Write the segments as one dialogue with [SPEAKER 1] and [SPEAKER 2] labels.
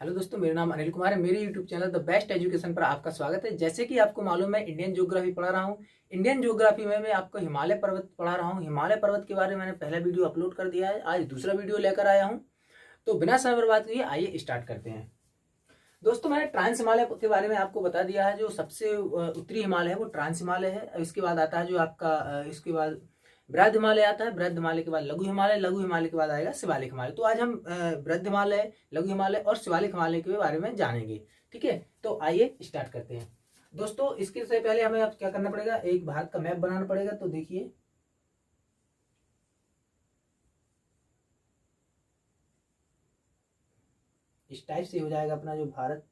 [SPEAKER 1] Hello दोस्तों, मेरा नाम अनिल कुमार है। मेरे YouTube channel the best education पर आपका स्वागत है। जैसे कि आपको मालूम है, इंडियन ज्योग्राफी पढ़ा रहा हूँ। इंडियन ज्योग्राफी में मैं आपको हिमालय पर्वत पढ़ा रहा हूँ। हिमालय पर्वत के बारे में मैंने पहला वीडियो अपलोड कर दिया है, आज दूसरा वीडियो लेकर आया हूँ। तो बिना समय बर्बाद किए आइए स्टार्ट करते हैं। दोस्तों, मैंने ट्रांस हिमालय के बारे में आपको बता दिया है। जो सबसे उत्तरी हिमालय है वो ट्रांस हिमालय है। इसके बाद आता है जो आपका इसके बाद बृहद हिमालय आता है। बृहद हिमालय के बाद लघु हिमालय, लघु हिमालय के बाद आएगा शिवालिक हिमालय। तो आज हम बृहद हिमालय, लघु हिमालय और शिवालिक हिमालय के बारे में जानेंगे। ठीक है, तो आइए स्टार्ट करते हैं। दोस्तों, इसके से पहले हमें अब क्या करना पड़ेगा, एक भारत का मैप बनाना पड़ेगा। तो देखिए, इस टाइप से हो जाएगा अपना जो भारत,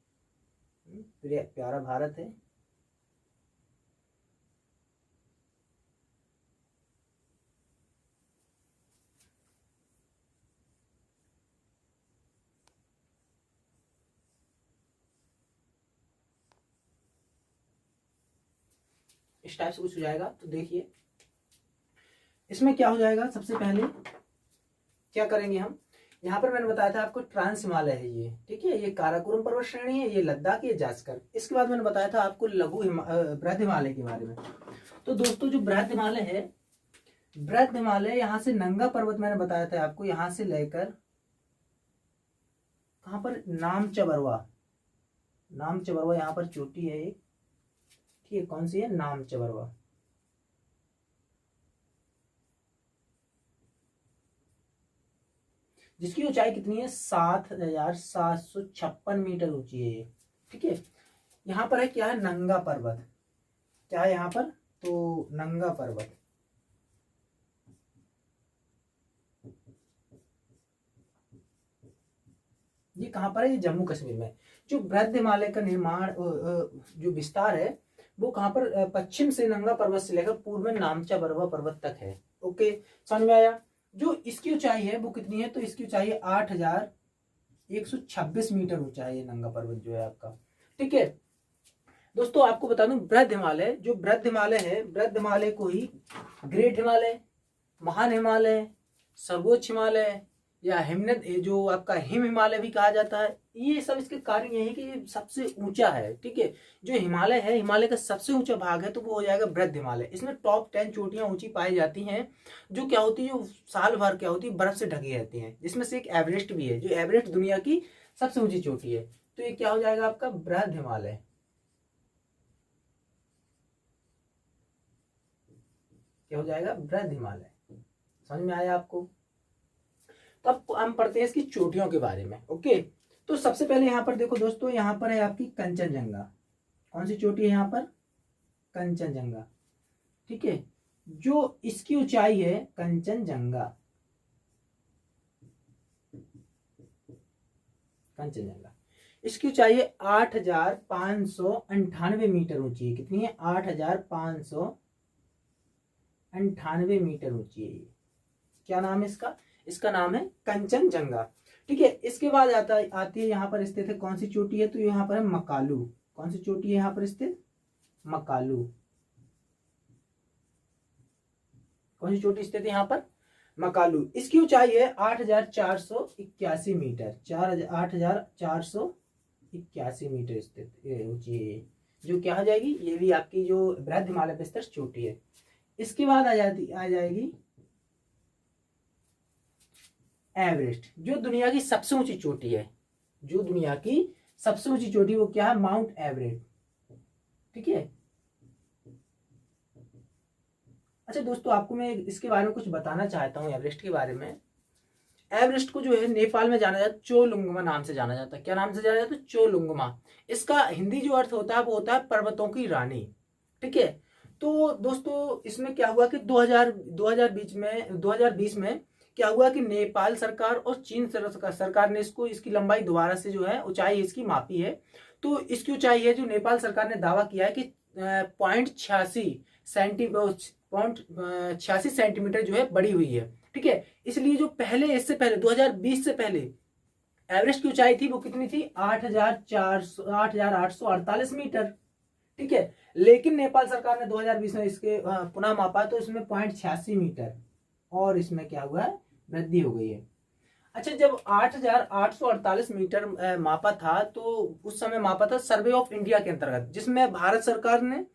[SPEAKER 1] प्यारा भारत है। इस टाइप से कुछ हो जाएगा। तो देखिए, इसमें क्या हो जाएगा, सबसे पहले क्या करेंगे हम, यहाँ पर मैंने बताया था आपको ट्रांस हिमालय है ये। ठीक है, ये काराकोरम पर्वत श्रेणी है, ये लद्दाख, ये जास्कर। इसके बाद मैंने बताया था आपको बृहद हिमालय के बारे में। तो दोस्तों, जो बृहद हिमालय है, बृहद हिमालय यहाँ से नंगा पर्वत मैंने बताया था आपको, यहाँ से लेकर कहाँ पर, नामचबरवा। नामचबरवा यहाँ पर चोटी है एक। ठीक है, कौन सी है, नामचबरवा। जिसकी ऊंचाई कितनी है, 7,756 मीटर ऊंची है ये। ठीक है, यहाँ पर है क्या है, नंगा पर्वत। क्या है यहाँ पर, तो नंगा पर्वत। ये कहाँ पर है, ये जम्मू कश्मीर में। जो बृहद हिमालय का निर्माण, जो विस्तार है, वो कहाँ पर, पश्चिम से नंगा पर्वत से लेकर पूर्व में नामचाबरवा पर्वत तक है। ओके, समझ में आया। जो इसकी ऊंचाई है वो कितनी है, तो इसकी ऊंचाई है 8,126 मीटर ऊंचाई है नंगा पर्वत जो है आपका। ठीक है दोस्तों, आपको बता दूं, बृहद हिमालय, जो बृहद हिमालय है, बृहद हिमालय को ही ग्रेट हिमालय, महान हिमालय, सर्वोच्च हिमालय या हिमनद, जो आपका हिम हिमालय भी कहा जाता है। ये सब इसके कारण ये है कि ये सबसे ऊंचा है। ठीक है, जो हिमालय है, हिमालय का सबसे ऊंचा भाग है, तो वो हो जाएगा बृहद हिमालय। इसमें टॉप 10 चोटियां ऊंची पाई जाती हैं, जो क्या होती है, जो साल भर क्या होती है, बर्फ से ढकी रहती हैं। जिसमें से एक एवरेस्ट भी है, जो एवरेस्ट दुनिया की सबसे ऊंची चोटी है। तो ये क्या हो जाएगा आपका, बृहद हिमालय। क्या हो जाएगा, बृहद हिमालय। समझ में आया आपको। तो अब हम पढ़ते हैं इसकी चोटियों के बारे में। ओके, तो सबसे पहले यहाँ पर देखो दोस्तों, यहाँ पर है आपकी कंचनजंगा। कौन सी चोटी है यहाँ पर, कंचनजंगा। ठीक है, जो इसकी ऊंचाई है, कंचनजंगा, कंचनजंगा, इसकी ऊंचाई है 8,598 मीटर ऊंची है। कितनी है, 8,598 मीटर ऊंची है ये। क्या नाम है इसका, इसका नाम है कंचनजंगा। ठीक है, इसके बाद आती है यहाँ पर स्थित है, कौन सी चोटी है, तो यहाँ पर है मकालू। कौन सी चोटी है यहाँ पर स्थित, मकालू। कौन सी चोटी स्थित है यहाँ पर, मकालू। इसकी ऊंचाई है 8,481 मीटर, 8,481 मीटर स्थित ऊंची है, जो क्या हो जाएगी, ये भी आपकी जो बृहद हिमालय पे स्थित चोटी है। इसके बाद आ जाएगी एवरेस्ट, जो दुनिया की सबसे ऊंची चोटी है। जो दुनिया की सबसे ऊंची चोटी वो क्या है, माउंट एवरेस्ट। ठीक है, अच्छा दोस्तों, आपको मैं इसके बारे में कुछ बताना चाहता हूँ, एवरेस्ट के बारे में। एवरेस्ट को जो है नेपाल में जाना जाता है, चोलुंगमा नाम से जाना जाता है। क्या नाम से जाना जाता है, चोलुंगमा। इसका हिंदी जो अर्थ होता है वो होता है पर्वतों की रानी। ठीक है, तो दोस्तों, इसमें क्या हुआ कि 2020 में क्या हुआ कि नेपाल सरकार और चीन सरकार ने इसकी लंबाई दोबारा से जो है, ऊंचाई इसकी मापी है। तो इसकी ऊंचाई है, जो नेपाल सरकार ने दावा किया है कि 0.86 सेंटीमीटर जो है बड़ी हुई है। ठीक है, इसलिए जो इससे पहले 2020 से पहले एवरेस्ट की ऊंचाई थी वो कितनी थी, 8,848 मीटर। ठीक है, लेकिन नेपाल सरकार ने 2020 में इसके पुनः मापा, तो इसमें 0.86 मीटर और इसमें क्या हुआ है, वृद्धि हो गई है। अच्छा, जब 8,848 मीटर मापा था, तो उस समय मापा था सर्वे ऑफ इंडिया के अंतर्गत, जिसमें भारत सरकार ने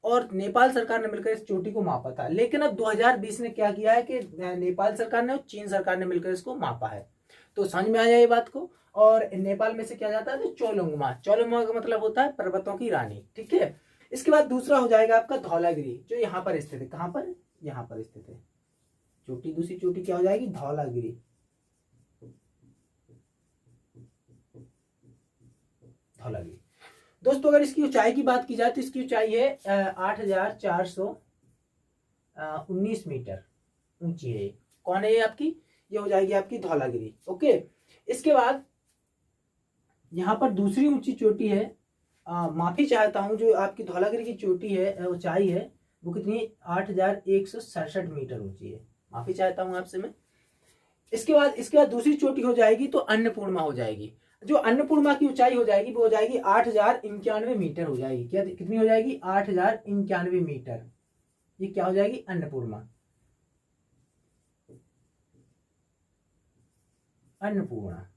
[SPEAKER 1] और नेपाल सरकार ने मिलकर इस चोटी को मापा था। लेकिन अब 2020 ने क्या किया है कि नेपाल सरकार ने और चीन सरकार ने मिलकर इसको मापा है। तो समझ में आ जाए ये बात को। और नेपाल में से क्या जाता है, तो चोलुंगमा। चोलुंगमा का मतलब होता है पर्वतों की रानी, ठीक है। इसके बाद दूसरा हो जाएगा आपका धौलागिरी, जो यहाँ पर स्थित है। कहाँ पर? यहाँ पर स्थित है चोटी। दूसरी चोटी क्या हो जाएगी? धौलागिरी। धौलागिरी दोस्तों, अगर इसकी ऊंचाई की बात की जाए तो इसकी ऊंचाई है 8,419 मीटर ऊंची है। कौन है ये आपकी? ये हो जाएगी आपकी धौलागिरी। ओके, इसके बाद यहाँ पर दूसरी ऊंची चोटी है। माफी चाहता हूं, जो आपकी धौलागिरी की चोटी है, ऊंचाई है, वो कितनी है? 8,167 मीटर ऊंची है। माफी चाहता हूं आपसे मैं। इसके बाद दूसरी चोटी हो जाएगी तो अन्नपूर्णा हो जाएगी। जो अन्नपूर्णा की ऊंचाई हो जाएगी वो हो जाएगी 8,091 मीटर हो जाएगी। क्या कितनी हो जाएगी? 8,091 मीटर। ये क्या हो जाएगी? अन्नपूर्णा। अन्नपूर्णा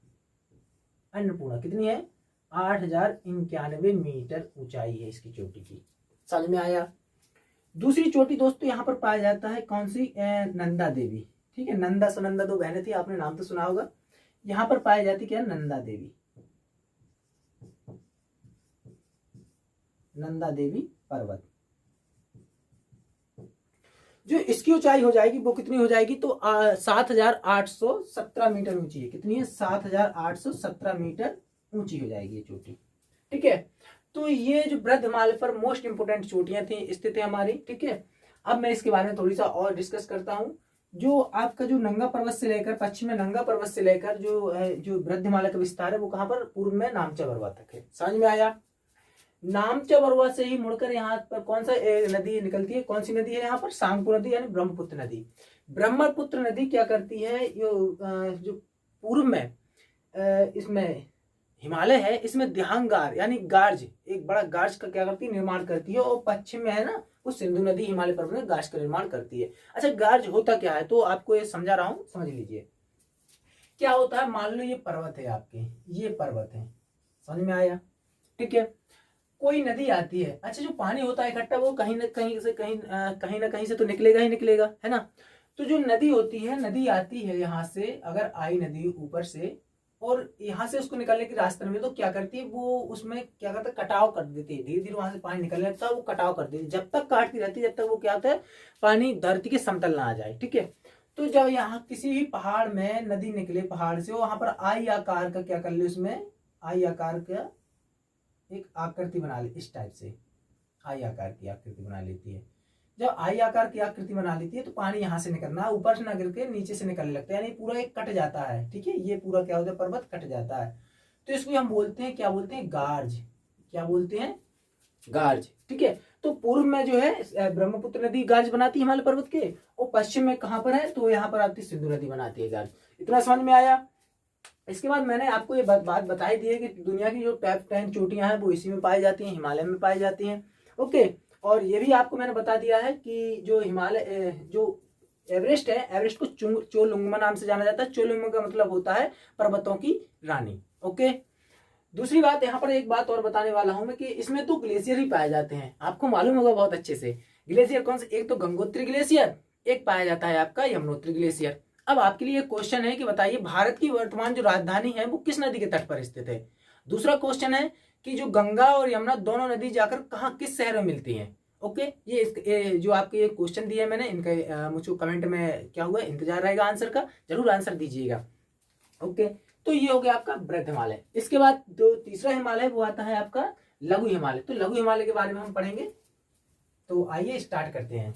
[SPEAKER 1] अन्नपूर्णा कितनी है? 8,091 मीटर ऊंचाई है इसकी चोटी की। समझ में आया? दूसरी चोटी दोस्तों यहाँ पर पाया जाता है, कौन सी? नंदा देवी। ठीक है, नंदा सुनंदा दो बहनें थी, आपने नाम तो सुना होगा। यहाँ पर पाई जाती क्या? नंदा देवी। नंदा देवी पर्वत। जो इसकी ऊंचाई हो जाएगी वो कितनी हो जाएगी? तो 7,817 मीटर ऊंची है। कितनी है? 7,817 मीटर ऊंची हो जाएगी ये चोटी। ठीक है, तो ये जो वृद्ध हिमालय पर मोस्ट इंपोर्टेंट चोटियां थी स्थित है हमारी। ठीक है, अब मैं इसके बारे में थोड़ी सा और डिस्कस करता हूं। जो आपका जो नंगा पर्वत से लेकर, पश्चिम में नंगा पर्वत से लेकर जो वृद्ध हिमालय का विस्तार है, वो कहां पर? पूर्व में नामचा बरवा तक है। समझ में आया? नामचा बरवा से ही मुड़कर यहाँ पर कौन सा नदी निकलती है? कौन सी नदी है यहाँ पर? सांगपू नदी, यानी ब्रह्मपुत्र नदी। ब्रह्मपुत्र नदी क्या करती है? जो पूर्व में इसमें हिमालय है, इसमें दिहांगार यानी गार्ज, एक बड़ा गार्ज का क्या करती है? निर्माण करती है। और पश्चिम में है ना, वो सिंधु नदी हिमालय पर्वत में गार्ज का निर्माण करती है। अच्छा, गार्ज होता क्या है? तो आपको ये समझा रहा हूं, समझ लीजिए। क्या होता है? मान लो ये पर्वत है आपके, ये पर्वत है। समझ में आया? ठीक है, कोई नदी आती है। अच्छा, जो पानी होता है इकट्ठा, वो कहीं ना कहीं से कहीं ना कहीं से तो निकलेगा ही निकलेगा, है ना। तो जो नदी होती है, नदी आती है यहाँ से, अगर आई नदी ऊपर से और यहाँ से उसको निकलने की रास्ते में, तो क्या करती है वो? उसमें क्या करता है? कटाव कर देती है। धीरे धीरे वहां से पानी निकलने लगता है, वो कटाव कर देती है। जब तक काटती रहती है, जब तक वो क्या होता है? पानी धरती के समतल ना आ जाए। ठीक है, तो जब यहाँ किसी भी पहाड़ में नदी निकले, पहाड़ से, वहां पर आई आकार का क्या कर ले? उसमें आई आकार का एक आकृति बना ले, इस टाइप से आई आकार की आकृति बना लेती है। जब आई आकार की आकृति बना लेती है, तो पानी यहाँ से निकलना, ऊपर से ना गिर के नीचे से निकलने लगता है, यानी पूरा एक कट जाता है। ठीक है, ये पूरा क्या होता है? पर्वत कट जाता है। तो इसको हम बोलते हैं, क्या बोलते हैं? गार्ज। क्या बोलते हैं? गार्ज। ठीक है, तो पूर्व में जो है ब्रह्मपुत्र नदी गार्ज बनाती है हिमालय पर्वत के, और पश्चिम में कहां पर है? तो यहाँ पर आती सिंधु नदी बनाती है गार्ज। इतना समझ में आया? इसके बाद मैंने आपको ये बात बताई दी है कि दुनिया की जो टॉप 10 चोटियां हैं वो इसी में पाई जाती हैं, हिमालय में पाई जाती हैं। ओके, और ये भी आपको मैंने बता दिया है कि जो हिमालय जो एवरेस्ट है, एवरेस्ट को चोलुंगमा नाम से जाना जाता है। चोलुंगमा का मतलब होता है पर्वतों की रानी। ओके, दूसरी बात, यहाँ पर एक बात और बताने वाला हूं मैं कि इसमें तो ग्लेशियर ही पाए जाते हैं। आपको मालूम होगा बहुत अच्छे से। ग्लेशियर कौन से? एक तो गंगोत्री ग्लेशियर, एक पाया जाता है आपका यमुनोत्री ग्लेशियर। अब आपके लिए क्वेश्चन है कि बताइए, भारत की वर्तमान जो राजधानी है वो किस नदी के तट पर स्थित है? दूसरा क्वेश्चन है कि जो गंगा और यमुना दोनों नदी जाकर कहाँ, किस शहर में मिलती हैं? ओके, ये जो आपके ये क्वेश्चन दिए मैंने, इनका मुझको कमेंट में क्या हुआ, इंतजार रहेगा आंसर का, जरूर आंसर दीजिएगा। ओके, तो ये हो गया आपका वृद्ध हिमालय। इसके बाद जो तीसरा हिमालय वो आता है आपका लघु हिमालय। तो लघु हिमालय के बारे में हम पढ़ेंगे, तो आइए स्टार्ट करते हैं।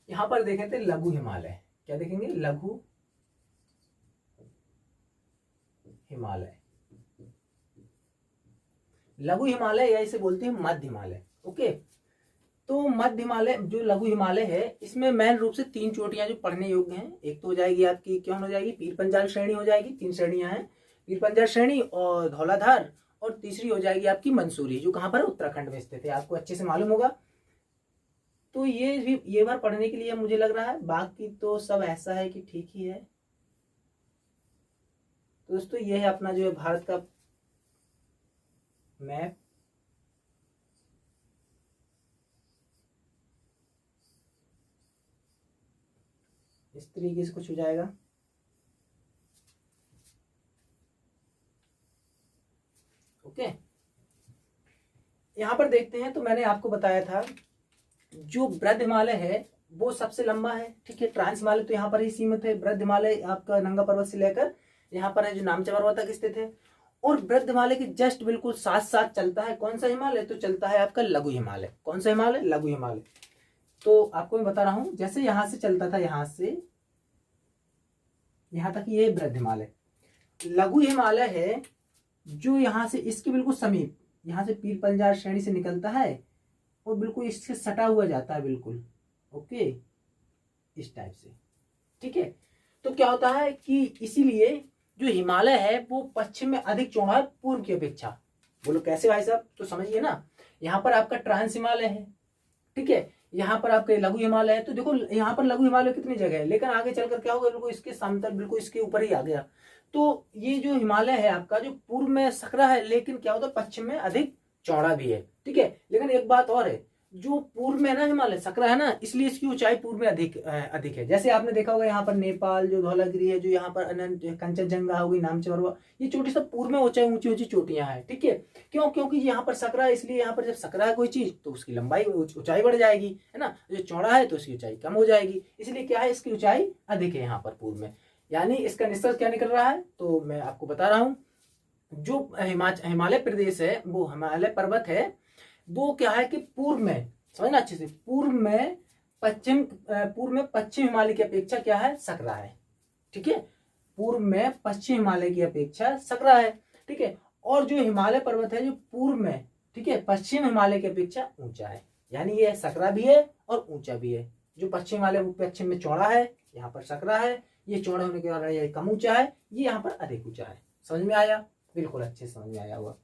[SPEAKER 1] यहां पर देखें थे लघु हिमालय, क्या देखेंगे? लघु हिमालय। लघु हिमालय या इसे बोलते हैं मध्य हिमालय। ओके, तो मध्य हिमालय जो लघु हिमालय है, इसमें मेन रूप से 3 चोटियां जो पढ़ने योग्य हैं। एक तो हो जाएगी आपकी, क्या हो जाएगी, पीर पंजाल श्रेणी हो जाएगी। 3 श्रेणियां हैं, पीर पंजाल श्रेणी और धौलाधार, और तीसरी हो जाएगी आपकी मंसूरी, जो कहाँ पर है, उत्तराखंड में स्थित है। आपको अच्छे से मालूम होगा। तो ये भी ये बार पढ़ने के लिए मुझे लग रहा है, बाकी तो सब ऐसा है कि ठीक ही है। तो दोस्तों ये है अपना जो है भारत का मैप। इस तरीके से कुछ हो जाएगा। ओके, यहां पर देखते हैं। तो मैंने आपको बताया था जो वृद्ध हिमालय है वो सबसे लंबा है, ठीक है। ट्रांस हिमालय तो यहाँ पर ही सीमित है। वृद्ध हिमालय आपका नंगा पर्वत से लेकर यहाँ पर है जो नामचा पर्वत तक स्थित है। और वृद्ध हिमालय के जस्ट बिल्कुल साथ साथ चलता है कौन सा हिमालय, तो चलता है आपका लघु हिमालय। कौन सा हिमालय, लघु हिमालय। तो आपको मैं बता रहा हूं, जैसे यहां से चलता था, यहां से यहां तक ये वृद्ध हिमालय। लघु हिमालय है जो यहां से इसके बिल्कुल समीप, यहां से पीर पंजाल श्रेणी से निकलता है और बिल्कुल इससे सटा हुआ जाता है, बिल्कुल। ओके, इस टाइप से, ठीक है। तो क्या होता है कि इसीलिए जो हिमालय है वो पश्चिम में अधिक चौड़ा है पूर्व की अपेक्षा। बोलो कैसे भाई साहब, तो समझिए ना। यहाँ पर आपका ट्रांस हिमालय है, ठीक है। यहाँ पर आपका लघु हिमालय है। तो देखो यहाँ पर लघु हिमालय कितनी जगह है, लेकिन आगे चलकर क्या होगा, बिल्कुल इसके समतल, बिल्कुल इसके ऊपर ही आ गया। तो ये जो हिमालय है आपका, जो पूर्व में सकरा है, लेकिन क्या होता है पश्चिम में अधिक चौड़ा भी है, ठीक है। लेकिन एक बात और है, जो पूर्व में ना हिमालय सकरा है ना, इसलिए इसकी ऊंचाई पूर्व में अधिक है। जैसे आपने देखा होगा यहाँ पर नेपाल जो धौलागिरी है, जो यहाँ पर अनंत कंचनजंगा हो गई, नामचा पर्वत, ये चोटी सब पूर्व में ऊंची ऊंची चोटियां हैं, ठीक है। क्यों, क्योंकि यहाँ पर सकरा है, इसलिए यहाँ पर जब सकरा है कोई चीज तो उसकी लंबाई ऊंचाई बढ़ जाएगी, है ना। जो चौड़ा है तो उसकी ऊंचाई कम हो जाएगी, इसलिए क्या है, इसकी ऊंचाई अधिक है यहाँ पर पूर्व में। यानी इसका निष्कर्ष क्या निकल रहा है, तो मैं आपको बता रहा हूँ। जो हिमालय प्रदेश है, वो हिमालय पर्वत है, वो क्या है कि पूर्व में, समझना अच्छे से, पूर्व में पश्चिम हिमालय की अपेक्षा क्या है, सकरा है, ठीक है। पूर्व में पश्चिम हिमालय की अपेक्षा सकरा है, ठीक है। और जो हिमालय पर्वत है, जो पूर्व में, ठीक है, पश्चिम हिमालय की अपेक्षा ऊंचा है। यानी ये सकरा भी है और ऊंचा भी है। जो पश्चिम हिमालय वो पश्चिम में चौड़ा है, यहाँ पर सकरा है। ये चौड़ा होने के कारण ये कम ऊंचा है, ये यहाँ पर अधिक ऊंचा है। समझ में आया, बिल्कुल अच्छे से समझ में आया हुआ।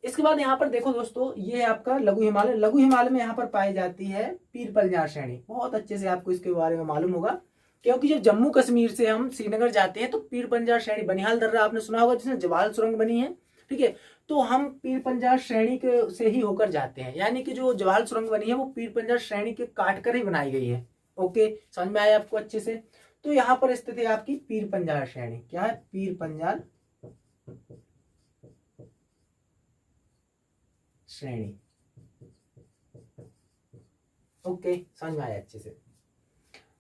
[SPEAKER 1] इसके बाद यहाँ पर देखो दोस्तों, ये है आपका लघु हिमालय। लघु हिमालय में यहाँ पर पाई जाती है पीर पंजाल श्रेणी। बहुत अच्छे से आपको इसके बारे में मालूम होगा, क्योंकि जब जम्मू कश्मीर से हम श्रीनगर जाते हैं तो पीर पंजाल श्रेणी, बनिहाल दर्रा आपने सुना होगा, जिसमें जवाल सुरंग बनी है, ठीक है। तो हम पीर पंजाल श्रेणी के से ही होकर जाते हैं। यानी कि जो जवाल सुरंग बनी है वो पीर पंजाल श्रेणी के काट कर ही बनाई गई है। ओके, समझ में आया आपको अच्छे से। तो यहाँ पर स्थित है आपकी पीर पंजाल श्रेणी। क्या है, पीर पंजाल श्रेणी। ओके, समझ में आया अच्छे से।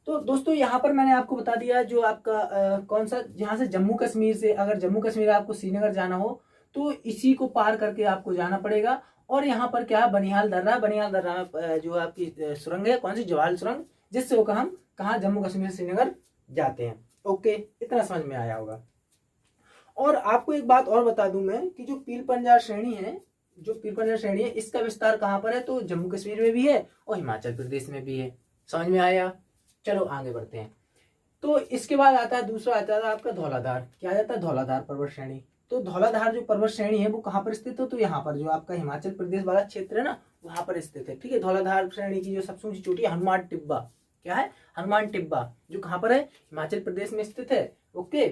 [SPEAKER 1] तो दोस्तों यहाँ पर मैंने आपको बता दिया जो आपका कौन सा, यहाँ से जम्मू कश्मीर से, अगर जम्मू कश्मीर आपको श्रीनगर जाना हो तो इसी को पार करके आपको जाना पड़ेगा। और यहाँ पर क्या है, बनिहाल दर्रा। बनिहाल दर्रा में जो आपकी सुरंग है, कौन सी, जवाल सुरंग, जिससे होकर हम कहाँ, जम्मू कश्मीर से श्रीनगर जाते हैं। ओके, इतना समझ में आया होगा। और आपको एक बात और बता दूं मैं कि जो पीर पंजाल श्रेणी है, जो पीर पंजाल श्रेणी है, इसका विस्तार कहाँ पर है, तो जम्मू कश्मीर में भी है और हिमाचल प्रदेश में भी है। समझ में आया। चलो आगे बढ़ते हैं। तो इसके बाद आता है दूसरा, आता है आपका धौलाधार। क्या आ जाता है, धौलाधार पर्वत श्रेणी। तो धौलाधार जो पर्वत श्रेणी है वो कहाँ पर स्थित है, तो यहाँ पर जो आपका हिमाचल प्रदेश वाला क्षेत्र है ना, वहां पर स्थित है, ठीक है। धौलाधार श्रेणी की जो सबसे ऊंची चोटी है हनुमान टिब्बा। क्या है, हनुमान टिब्बा, जो कहाँ पर है, हिमाचल प्रदेश में स्थित है। ओके,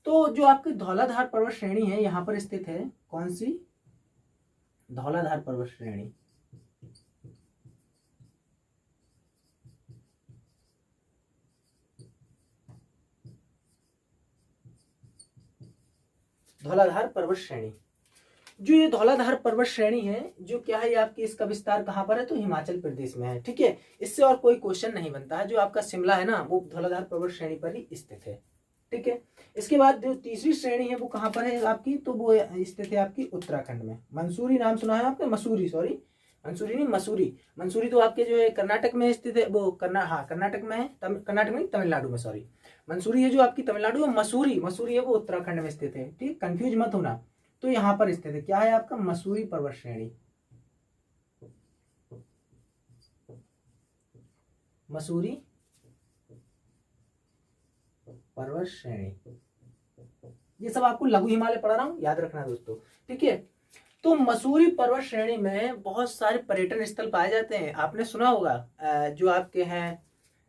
[SPEAKER 1] तो जो आपकी धौलाधार पर्वत श्रेणी है यहाँ पर स्थित है, कौन सी, धौलाधार पर्वत श्रेणी। धौलाधार पर्वत श्रेणी, जो ये धौलाधार पर्वत श्रेणी है, जो क्या है, ये आपकी, इसका विस्तार कहाँ पर है, तो हिमाचल प्रदेश में है, ठीक है। इससे और कोई क्वेश्चन नहीं बनता है। जो आपका शिमला है ना, वो धौलाधार पर्वत श्रेणी पर ही स्थित है, ठीक है। इसके बाद जो तीसरी श्रेणी है वो कहाँ पर है आपकी, तो वो स्थित है आपकी उत्तराखंड में। मंसूरी नाम सुना है आपने, मसूरी, सॉरी मंसूरी नहीं, मसूरी। मंसूरी तो आपके जो है कर्नाटक में स्थित है, वो कर्नाटक में है, कर्नाटक में, तमिलनाडु में, सॉरी। मंसूरी है जो आपकी तमिलनाडु में, मसूरी है वो उत्तराखंड में स्थित है, ठीक, कंफ्यूज मत होना। तो यहाँ पर स्थित है, क्या है आपका, मसूरी पर्वत श्रेणी। मसूरी पर्वत श्रेणी, ये सब आपको लघु हिमालय पढ़ा रहा हूं, याद रखना दोस्तों, ठीक है। तो मसूरी पर्वत श्रेणी में बहुत सारे पर्यटन स्थल पाए जाते हैं। आपने सुना होगा जो आपके हैं,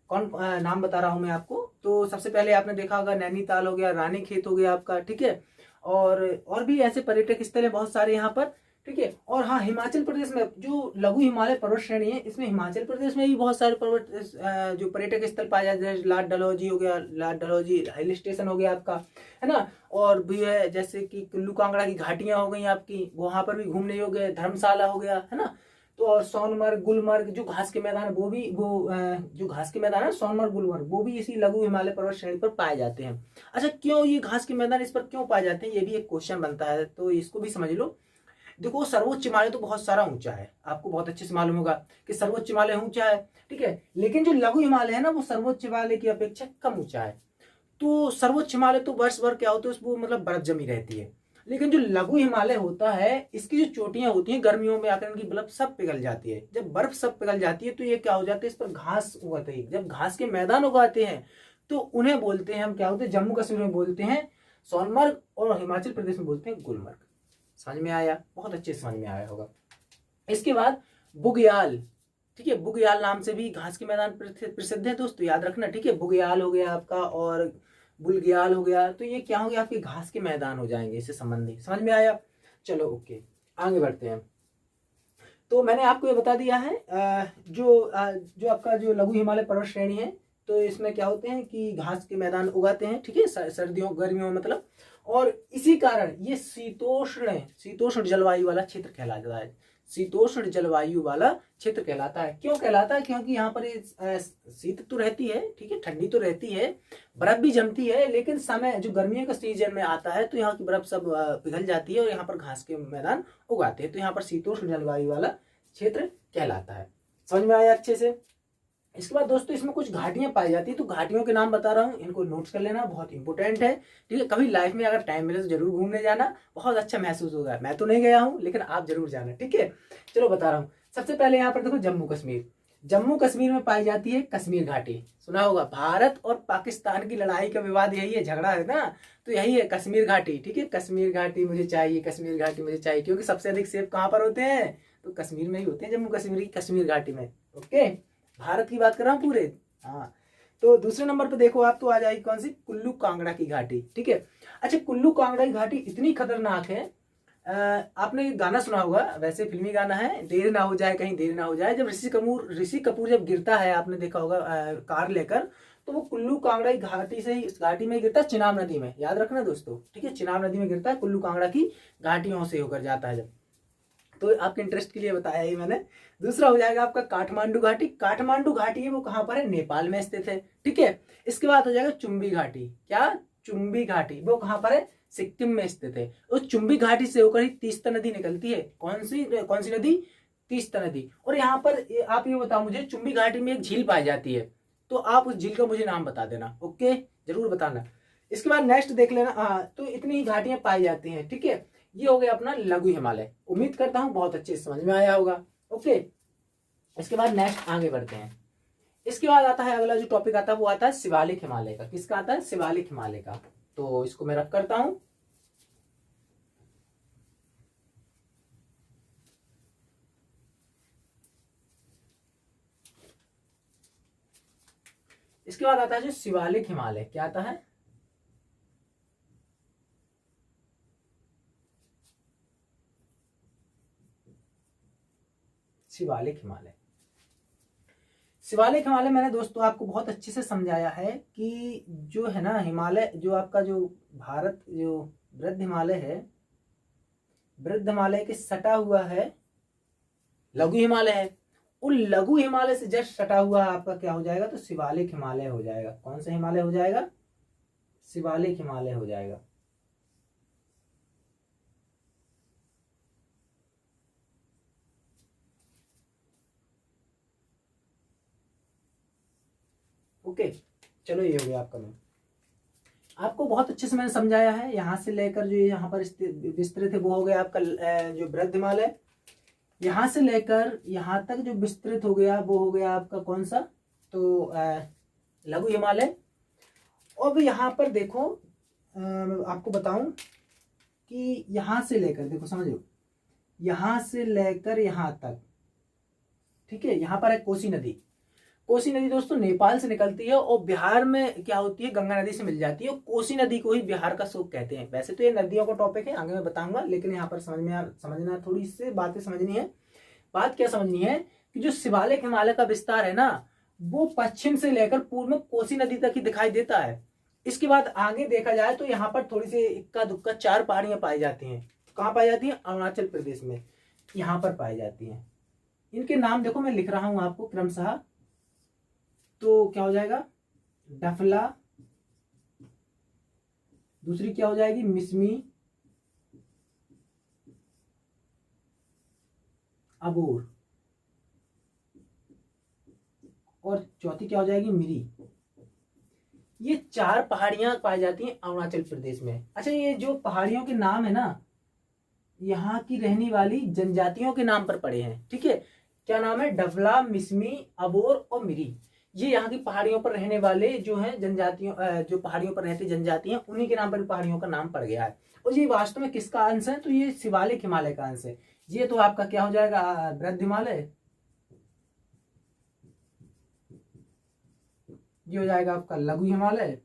[SPEAKER 1] कौन नाम बता रहा हूं मैं आपको। तो सबसे पहले आपने देखा होगा नैनीताल हो गया, रानीखेत हो गया आपका, ठीक है। और भी ऐसे पर्यटक स्थल है बहुत सारे यहाँ पर, ठीक है। और हाँ, हिमाचल प्रदेश में जो लघु हिमालय पर्वत श्रेणी है, इसमें हिमाचल प्रदेश में भी बहुत सारे पर्वत जो पर्यटक स्थल पाए जाते हैं। लाट डलहौजी हो गया, लाट डलहौजी हिल स्टेशन हो गया आपका, है ना। और भी है जैसे कि कुल्लू कांगड़ा की घाटियां हो गई आपकी, वहां पर भी घूमने योग्य, धर्मशाला हो गया, है ना। तो और सोनमर्ग, गुलमर्ग, जो घास के मैदान है वो भी, जो घास के मैदान है सोनमर्ग, गुलमर्ग, वो भी इसी लघु हिमालय पर्वत श्रेणी पर पाए जाते हैं। अच्छा, क्यों ये घास के मैदान इस पर क्यों पाए जाते हैं, ये भी एक क्वेश्चन बनता है, तो इसको भी समझ लो। देखो, सर्वोच्च हिमालय तो बहुत सारा ऊंचा है, आपको बहुत अच्छे से मालूम होगा कि सर्वोच्च हिमालय ऊंचा है, ठीक है। लेकिन जो लघु हिमालय है ना, वो सर्वोच्च हिमालय की अपेक्षा कम ऊंचा है। तो सर्वोच्च हिमालय तो वर्ष भर क्या होता है, वो मतलब बर्फ जमी रहती है। लेकिन जो लघु हिमालय होता है, इसकी जो चोटियां होती हैं, गर्मियों में आकर इनकी बर्फ सब पिघल जाती है। जब बर्फ सब पिघल जाती है तो ये क्या हो जाता है, इस पर घास उगाते हैं। जब घास के मैदान उगाते हैं तो उन्हें बोलते हैं हम, क्या होते हैं, जम्मू कश्मीर में बोलते हैं सोनमर्ग, और हिमाचल प्रदेश में बोलते हैं गुलमर्ग। समझ में आया, बहुत अच्छे से समझ में आया होगा। इसके बाद बुग्याल, ठीक है, बुग्याल नाम से भी घास के मैदान प्रसिद्ध है दोस्तों, याद रखना, ठीक है। बुग्याल हो गया आपका, और बुलग्याल हो गया, तो ये क्या हो गया, आपके घास के मैदान हो जाएंगे इससे संबंधित। समझ में आया, चलो ओके, आगे बढ़ते हैं। तो मैंने आपको ये बता दिया है जो आपका जो लघु हिमालय पर्वत श्रेणी है, तो इसमें क्या होते हैं कि घास के मैदान उगाते हैं, ठीक है, सर्दियों गर्मियों में मतलब। और इसी कारण ये शीतोष्ण जलवायु वाला क्षेत्र कहलाता है। शीतोष्ण जलवायु वाला क्षेत्र कहलाता है। क्यों कहलाता है, क्योंकि यहाँ पर शीत तो रहती है, ठीक है, ठंडी तो रहती है, बर्फ भी जमती है, लेकिन समय जो गर्मियों का सीजन में आता है तो यहाँ की बर्फ सब पिघल जाती है और यहाँ पर घास के मैदान उगाते हैं। तो यहाँ पर शीतोष्ण जलवायु वाला क्षेत्र कहलाता है। समझ में आया अच्छे से। इसके बाद दोस्तों, इसमें कुछ घाटियां पाई जाती है, तो घाटियों के नाम बता रहा हूँ, इनको नोट्स कर लेना, बहुत इंपॉर्टेंट है, ठीक है। कभी लाइफ में अगर टाइम मिले तो जरूर घूमने जाना, बहुत अच्छा महसूस होगा। मैं तो नहीं गया हूँ, लेकिन आप जरूर जाना, ठीक है। चलो बता रहा हूँ। सबसे पहले यहाँ पर देखो, जम्मू कश्मीर। जम्मू कश्मीर में पाई जाती है कश्मीर घाटी, सुना होगा। भारत और पाकिस्तान की लड़ाई का विवाद यही है, झगड़ा है ना, तो यही है कश्मीर घाटी, ठीक है। कश्मीर घाटी मुझे चाहिए, कश्मीर घाटी मुझे चाहिए, क्योंकि सबसे अधिक सेब कहाँ पर होते हैं, तो कश्मीर में ही होते हैं, जम्मू कश्मीर की कश्मीर घाटी में। ओके, भारत की बात कर रहा हूँ पूरे। हाँ, तो दूसरे नंबर पे देखो आप, तो आ जाएगी कौन सी, कुल्लू कांगड़ा की घाटी, ठीक है। अच्छा, कुल्लू कांगड़ा की घाटी इतनी खतरनाक है, आपने गाना सुना होगा, वैसे फिल्मी गाना है, देर ना हो जाए कहीं देर ना हो जाए। जब ऋषि कपूर जब गिरता है, आपने देखा होगा कार लेकर, तो वो कुल्लू कांगड़ा की घाटी से ही, इस घाटी में गिरता है, चिनाब नदी में, याद रखना दोस्तों, ठीक है। चिनाब नदी में गिरता है, कुल्लू कांगड़ा की घाटियों से होकर जाता है जब। तो आपके इंटरेस्ट के लिए बताया ही मैंने। दूसरा हो जाएगा आपका काठमांडू घाटी। काठमांडू घाटी है वो कहाँ पर है, नेपाल में स्थित है, ठीक है। इसके बाद हो जाएगा चुम्बी घाटी। क्या, चुम्बी घाटी, वो कहाँ पर है, सिक्किम में स्थित है। उस चुम्बी घाटी से होकर ही तीस्ता नदी निकलती है। कौन सी नदी, तीस्ता नदी। और यहाँ पर आप ये बताओ मुझे, चुम्बी घाटी में एक झील पाई जाती है, तो आप उस झील का मुझे नाम बता देना, ओके, जरूर बताना। इसके बाद नेक्स्ट देख लेना। हाँ, तो इतनी ही घाटियां पाई जाती हैं, ठीक है। ये हो गया अपना लघु हिमालय। उम्मीद करता हूं बहुत अच्छे से समझ में आया होगा, ओके। इसके बाद नेक्स्ट आगे बढ़ते हैं। इसके बाद आता है अगला जो टॉपिक आता है, वो आता है शिवालिक हिमालय का। किसका आता है, शिवालिक हिमालय का। तो इसको मैं रख करता हूं। इसके बाद आता है जो शिवालिक हिमालय, क्या आता है, शिवालिक हिमालय। शिवालिक हिमालय मैंने दोस्तों आपको बहुत अच्छे से समझाया है कि जो है ना हिमालय, जो आपका जो भारत जो वृद्ध हिमालय है, वृद्ध हिमालय के सटा हुआ है लघु हिमालय है। उन लघु हिमालय से जस्ट सटा हुआ आपका क्या हो जाएगा, तो शिवालिक हिमालय हो जाएगा। कौन सा हिमालय हो जाएगा, शिवालिक हिमालय हो जाएगा। ओके, चलो ये हो गया आपका। मैं आपको बहुत अच्छे से मैंने समझाया है। यहाँ से लेकर जो यहाँ पर विस्तृत है वो हो गया आपका जो वृद्ध हिमालय। यहाँ से लेकर यहाँ तक जो विस्तृत हो गया वो हो गया आपका कौन सा, तो लघु हिमालय। और भी यहाँ पर देखो आपको बताऊं कि यहाँ से लेकर, देखो समझो, यहाँ से लेकर यहाँ तक, ठीक है, यहाँ पर है कोसी नदी। कोसी नदी दोस्तों नेपाल से निकलती है और बिहार में क्या होती है, गंगा नदी से मिल जाती है, और कोसी नदी को ही बिहार का शोक कहते हैं। वैसे तो ये नदियों का टॉपिक है, आगे मैं बताऊंगा, लेकिन यहाँ पर समझना थोड़ी सी बातें समझनी है। बात क्या समझनी है कि जो शिवालिक हिमालय का विस्तार है ना, वो पश्चिम से लेकर पूर्व में कोसी नदी तक ही दिखाई देता है। इसके बाद आगे देखा जाए तो यहाँ पर थोड़ी सी इक्का दुक्का 4 पहाड़ियां पाई जाती हैं। कहाँ पाई जाती हैं? अरुणाचल प्रदेश में यहाँ पर पाई जाती हैं। इनके नाम देखो मैं लिख रहा हूं आपको क्रमशः। तो क्या हो जाएगा? डफला, दूसरी क्या हो जाएगी? मिसमी, अबोर, और चौथी क्या हो जाएगी? मिरी। ये 4 पहाड़ियां पाई जाती हैं अरुणाचल प्रदेश में। अच्छा, ये जो पहाड़ियों के नाम है ना, यहाँ की रहने वाली जनजातियों के नाम पर पड़े हैं, ठीक है। क्या नाम है? डफला, मिसमी, अबोर और मिरी। ये यहाँ की पहाड़ियों पर रहने वाले जो हैं जनजातियों, जो पहाड़ियों पर रहती जनजातियां, उन्हीं के नाम पर पहाड़ियों का नाम पड़ गया है। और ये वास्तव में किसका अंश है? तो ये शिवालिक हिमालय का अंश है। ये तो आपका क्या हो जाएगा? वृद्ध हिमालय। ये हो जाएगा आपका लघु हिमालय।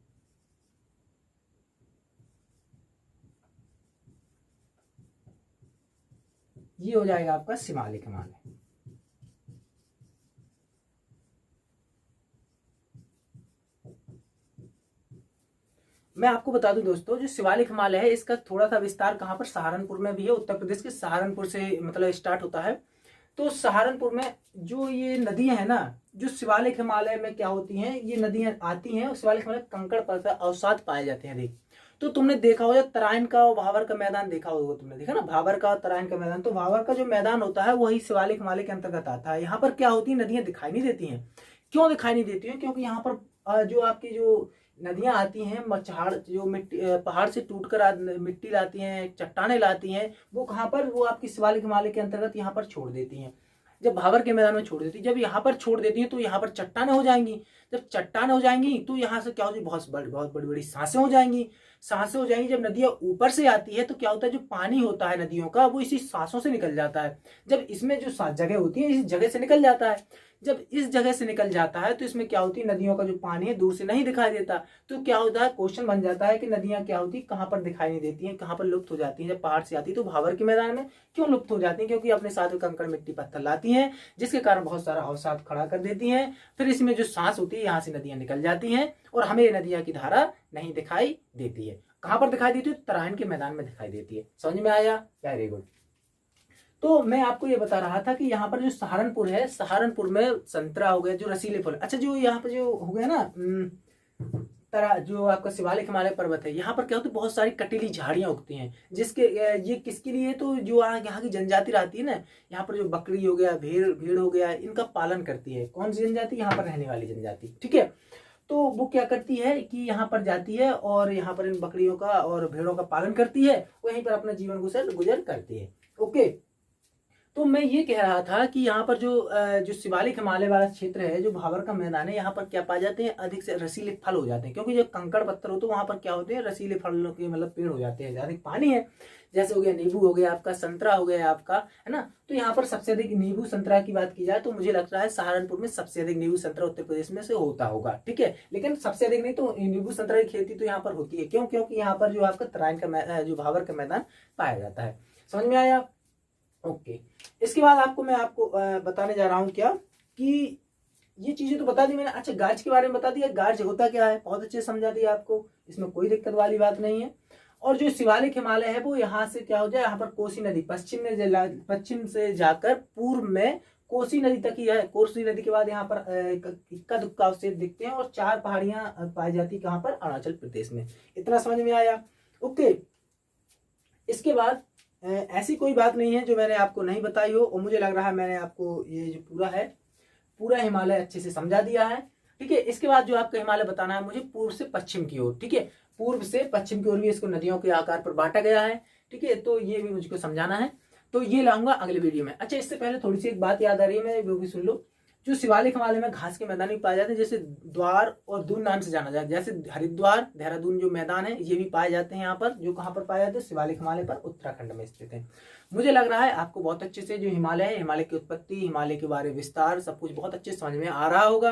[SPEAKER 1] ये हो जाएगा आपका शिवालिक हिमालय। मैं आपको बता दूं दोस्तों, जो शिवालिक हिमालय है इसका थोड़ा सा विस्तार कहां पर? सहारनपुर में भी है। उत्तर प्रदेश के सहारनपुर से मतलब स्टार्ट होता है। तो सहारनपुर में जो ये नदियां है ना, जो शिवालिक हिमालय में क्या होती हैं, ये नदियां आती हैं। शिवालिक हिमालय कंकड़ पर अवसाद पाए जाते हैं अधिक। तो तुमने देखा होगा तराइन का और भावर का मैदान देखा होगा, तुमने देखा ना, भावर का और तराइन का मैदान। तो भावर का जो मैदान होता है वही शिवालिक हिमालय के अंतर्गत आता है। यहाँ पर क्या होती है? नदियां दिखाई नहीं देती हैं। क्यों दिखाई नहीं देती है? क्योंकि यहाँ पर जो आपकी जो नदियां आती हैं, मचहाड़ जो मिट्टी पहाड़ से टूटकर मिट्टी लाती हैं, चट्टाने लाती हैं, वो कहाँ पर? वो आपकी शिवालिक हिमालय के अंतर्गत यहाँ पर छोड़ देती हैं। जब भावर के मैदान में छोड़ देती है, जब यहाँ पर छोड़ देती है तो यहाँ पर चट्टाने हो जाएंगी। जब चट्टाने हो जाएंगी तो यहाँ से क्या हो जाएगी? बहुत बड़ी बड़ी सांसें हो जाएंगी। सांसें हो जाएंगी। जब नदियां ऊपर से आती है तो क्या होता है? जो पानी होता है नदियों का, वो इसी सांसों से निकल जाता है। जब इसमें जो जगह होती है, इस जगह से निकल जाता है। जब इस जगह से निकल जाता है तो इसमें क्या होती है? नदियों का जो पानी है दूर से नहीं दिखाई देता। तो क्या होता है? क्वेश्चन बन जाता है कि नदियां क्या होती है, कहाँ पर दिखाई नहीं देती हैं, कहाँ पर लुप्त हो जाती हैं। जब पहाड़ से आती है तो भावर के मैदान में क्यों लुप्त हो जाती हैं? क्योंकि अपने साथ कंकड़ मिट्टी पत्थर लाती हैं, जिसके कारण बहुत सारा अवसाद खड़ा कर देती हैं। फिर इसमें जो सांस होती है, यहाँ से नदियां निकल जाती हैं और हमें ये नदियां की धारा नहीं दिखाई देती है। कहां पर दिखाई देती है? तराइन के मैदान में दिखाई देती है। समझ में आया? Very good. तो मैं आपको ये बता रहा था कि यहाँ पर जो सहारनपुर है, सहारनपुर में संतरा हो गया, जो रसीले फल। अच्छा, जो यहाँ पर जो हो गया ना जो आपका शिवालिक हिमालय पर्वत है, यहाँ पर क्या होता है? बहुत सारी कटीली झाड़ियां उगती हैं। जिसके ये किसके लिए? तो जो यहाँ की जनजाति रहती है ना, यहाँ पर जो बकरी हो गया, भेड़ हो गया, इनका पालन करती है। कौन सी जनजाति? यहाँ पर रहने वाली जनजाति, ठीक है। तो वो क्या करती है कि यहाँ पर जाती है और यहाँ पर इन बकरियों का और भेड़ों का पालन करती है, वहीं पर अपना जीवन गुजर करती है। ओके, तो मैं ये कह रहा था कि यहाँ पर जो शिवालिक हिमालय वाला क्षेत्र है, जो भावर का मैदान है, यहाँ पर क्या पाए जाते हैं? अधिक से रसीले फल हो जाते हैं। क्योंकि जब कंकड़ पत्थर हो तो वहां पर क्या होते हैं? रसीले फलों के मतलब पेड़ हो जाते हैं। अधिक पानी है, जैसे हो गया नींबू हो गया आपका, संतरा हो गया आपका, है ना। तो यहाँ पर सबसे अधिक नींबू संतरा की बात की जाए तो मुझे लगता है सहारनपुर में सबसे अधिक नींबू संतरा उत्तर प्रदेश में से होता होगा, ठीक है। लेकिन सबसे अधिक नहीं तो नींबू संतरा की खेती तो यहाँ पर होती है। क्यों? क्योंकि यहाँ पर जो आपका तराइन का जो भावर का मैदान पाया जाता है। समझ में आया? ओके। इसके बाद मैं आपको बताने जा रहा हूं क्या कि ये चीजें तो बता दी मैंने। अच्छा, गार्ज के बारे में बता दिया। गार्ज होता क्या है बहुत अच्छे से समझा दिया आपको, इसमें कोई दिक्कत वाली बात नहीं है। और जो शिवालिक हिमालय है वो यहाँ से क्या हो जाए, यहाँ पर कोसी नदी पश्चिम से जाकर पूर्व में कोसी नदी तक ही है। कोसी नदी के बाद यहाँ पर इक्का दुक्का अवशेष दिखते हैं और 4 पहाड़ियां पाई जाती है। कहाँ पर? अरुणाचल प्रदेश में। इतना समझ में आया? ओके। इसके बाद ऐसी कोई बात नहीं है जो मैंने आपको नहीं बताई हो, और मुझे लग रहा है मैंने आपको ये जो पूरा हिमालय अच्छे से समझा दिया है, ठीक है। इसके बाद जो आपका हिमालय बताना है मुझे पूर्व से पश्चिम की ओर, ठीक है। पूर्व से पश्चिम की ओर भी इसको नदियों के आकार पर बांटा गया है, ठीक है। तो ये भी मुझको समझाना है, तो ये लाऊंगा अगले वीडियो में। अच्छा, इससे पहले थोड़ी सी एक बात याद आ रही है, मैं वो भी सुन लो। जो शिवालिक हिमालय में घास के मैदान भी पाए जाते हैं, जैसे द्वार और दून नाम से जाना जाता है। जैसे हरिद्वार देहरादून जो मैदान है ये भी पाए जाते हैं यहाँ पर, जो कहाँ पर पाए जाते हैं, शिवालिक हिमालय पर उत्तराखंड में स्थित है। मुझे लग रहा है आपको बहुत अच्छे से जो हिमालय है, हिमालय की उत्पत्ति, हिमालय के बारे में विस्तार, सब कुछ बहुत अच्छे समझ में आ रहा होगा।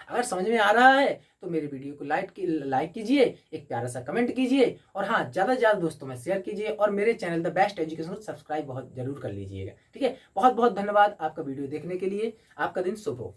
[SPEAKER 1] अगर समझ में आ रहा है तो मेरे वीडियो को लाइक कीजिए, एक प्यारा सा कमेंट कीजिए, और हाँ, ज़्यादा से ज़्यादा दोस्तों में शेयर कीजिए, और मेरे चैनल द बेस्ट एजुकेशन को सब्सक्राइब बहुत जरूर कर लीजिएगा। ठीक है, बहुत बहुत धन्यवाद आपका वीडियो देखने के लिए। आपका दिन शुभ हो।